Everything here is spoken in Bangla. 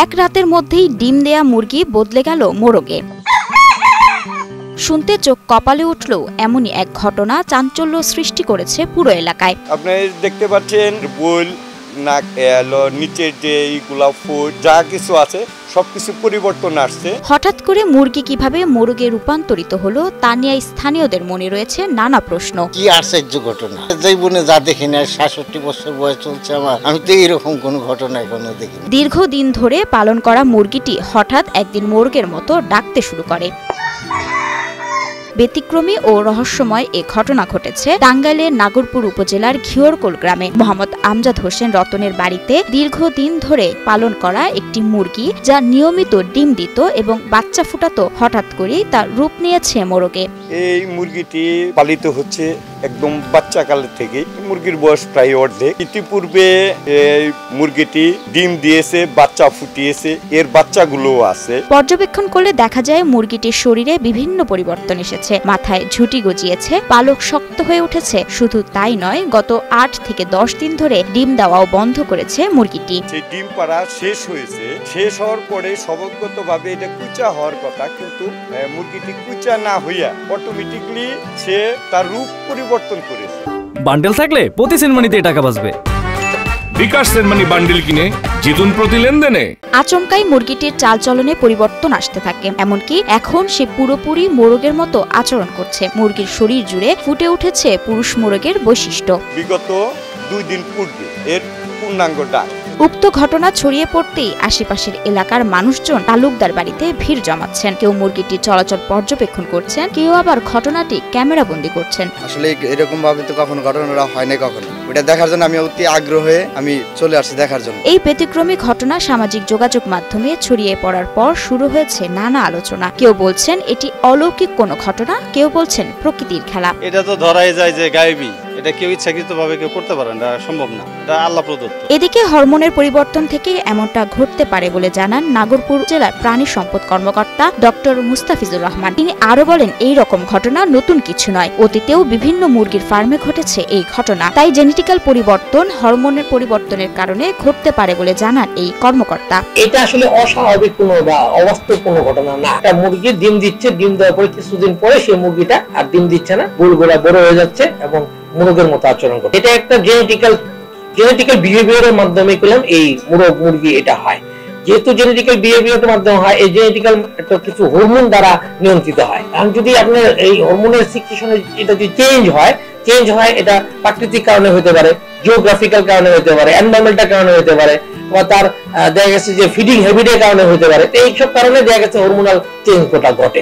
এক রাতের মধ্যেই ডিম দেয়া মুরগি বদলে গেল মোরগে। শুনতে চোখ কপালে উঠলেও এমনই এক ঘটনা চাঞ্চল্য সৃষ্টি করেছে পুরো এলাকায়। আপনি দেখতে পাচ্ছেন বোল নিচের যে এইগুলা ফুড যা কিছু আছে সবকিছু পরিবর্তন আসছে। হঠাৎ করে মুরগি কিভাবে মোরগে রূপান্তরিত হলো তা নিয়ে স্থানীয়দের মনে রয়েছে নানা প্রশ্ন। কি আশ্চর্য ঘটনা, জীবনে যা দেখি না, ৬৭ বছর বয়স চলছে আমার, আমি তো এরকম কোনো ঘটনা এখনো দেখিনি। দীর্ঘদিন ধরে পালন করা মুরগিটি হঠাৎ একদিন মোরগের মতো ডাকতে শুরু করে। ব্যতিক্রমী ও রহস্যময় এ ঘটনা ঘটেছে টাঙ্গাইলের নাগরপুর উপজেলার ঘিওরকোল গ্রামে। মোহাম্মদ আমজাদ হোসেন রতনের বাড়িতে দীর্ঘদিন ধরে পালন করা একটি মুরগি, যা নিয়মিত ডিম দিত এবং বাচ্চা ফুটাতো, হঠাৎ করেই তার রূপ নিয়েছে মোরগে। এই মুরগিটি পালিত হচ্ছে একদম বাচ্চা কালের থেকে। মুরগির বয়স প্রায় অর্ধেক। ইতিপূর্বে এই মুরগিটি ডিম দিয়েছে, বাচ্চা ফুটিয়েছে, এর বাচ্চাগুলোও আছে। পর্যবেক্ষণ করলে দেখা যায় মুরগিটির শরীরে বিভিন্ন পরিবর্তন এসেছে। মাথায় ঝুঁটি গজিয়েছে, পালক শক্ত হয়ে উঠেছে। শুধু তাই নয়, গত ৮ থেকে ১০ দিন ধরে ডিম দেওয়াও বন্ধ করেছে মুরগিটি। সেই ডিম পাড়া শেষ হয়েছে। শেষ হওয়ার পরে স্বভাবগতভাবে এটা কুচা হওয়ার কথা, কিন্তু মুরগিটি কুচা না হইয়া অটোমেটিকলি সে তার রূপ পরিবর্তন করেছে। বান্ডেল থাকলে প্রতি সেনমানিতে টাকা বাঁচবে। বিকাশ সেনমানি বান্ডেল কিনে জিতুন প্রতি লেনদেনে। আচমকাই মুরগিটির চালচলনে পরিবর্তন আসতে থাকে, এমনকি এখন সে পুরোপুরি মোরগের মতো আচরণ করছে। মুরগির শরীর জুড়ে ফুটে উঠেছে পুরুষ মোরগের বৈশিষ্ট্য। বিগত ২ দিন পূর্বে এর পূর্ণাঙ্গ ডাক। উক্ত ঘটনা ছড়িয়ে পড়তেই আশেপাশের এলাকার মানুষজন তালুকদার বাড়িতে ভিড় জমাচ্ছেন। কেউ মুরগিটি চলাচল পর্যবেক্ষণ করছেন, কেউ আবার ঘটনাটি ক্যামেরাবন্দি করছেন। আসলে এরকম ভাবে তো কখনো ঘটনাটা হয় না, কখনো ওটা দেখার জন্য আমি অতি আগ্রহ হয়ে আমি চলে আসছি দেখার জন্য। এই ব্যতিক্রমী ঘটনা সামাজিক যোগাযোগ মাধ্যমে ছড়িয়ে পড়ার পর শুরু হয়েছে নানা আলোচনা। কেউ বলছেন এটি অলৌকিক কোনো ঘটনা, কেউ বলছেন প্রকৃতির খেলা। এটা তো ধরাই যায় যে গায়েবী, এটা কেউ ইচ্ছাকৃতভাবে কেউ করতে পারে না, সম্ভব না, এটা আল্লাহ প্রদত্ত। এদিকে হরমোনের পরিবর্তন থেকে এমনটা ঘটতে পারে বলে জানান নাগরপুর জেলার প্রাণী সম্পদ কর্মকর্তা ডক্টর মুস্তাফিজুর রহমান। তিনি আরো বলেন, এই রকম ঘটনা নতুন কিছু নয়, অতীতেও বিভিন্ন মুরগির ফার্মে ঘটেছে এই ঘটনা। তাই জেনেটিক্যাল পরিবর্তন হরমোনের পরিবর্তনের কারণে ঘটতে পারে বলে জানান এই কর্মকর্তা। এটা আসলে অস্বাভাবিক কোনো বা অবাস্তব কোনো ঘটনা না। একটা মুরগি ডিম দিচ্ছে, ডিম দেওয়ার পরে কিছুদিন পরে সেই মুরগিটা আর ডিম দিচ্ছে না, বুলগুলা বড় হয়ে যাচ্ছে এবং মোরগের মতো আচরণ করে। এটা একটা জেনেটিক্যাল বিহেভিয়ারের মাধ্যমে করলাম এই মুরগি এটা হয়। যেহেতু জেনেটিক্যাল বিহেভিয়ারের মাধ্যমে হয়, এই জেনেটিক্যাল একটা কিছু হরমোন দ্বারা নিয়ন্ত্রিত হয়। কারণ যদি আপনার এই হরমোনের সিক্রেশনে এটা যদি চেঞ্জ হয়, এটা প্রাকৃতিক কারণে হতে পারে, জিওগ্রাফিক্যাল কারণে হতে পারে, এনভায়রনমেন্টাল কারণে হতে পারে, বা তার দেখা গেছে যে ফিডিং হ্যাবিটের কারণে হতে পারে। তো এইসব কারণে দেখা গেছে হরমোনাল চেঞ্জ ঘটে।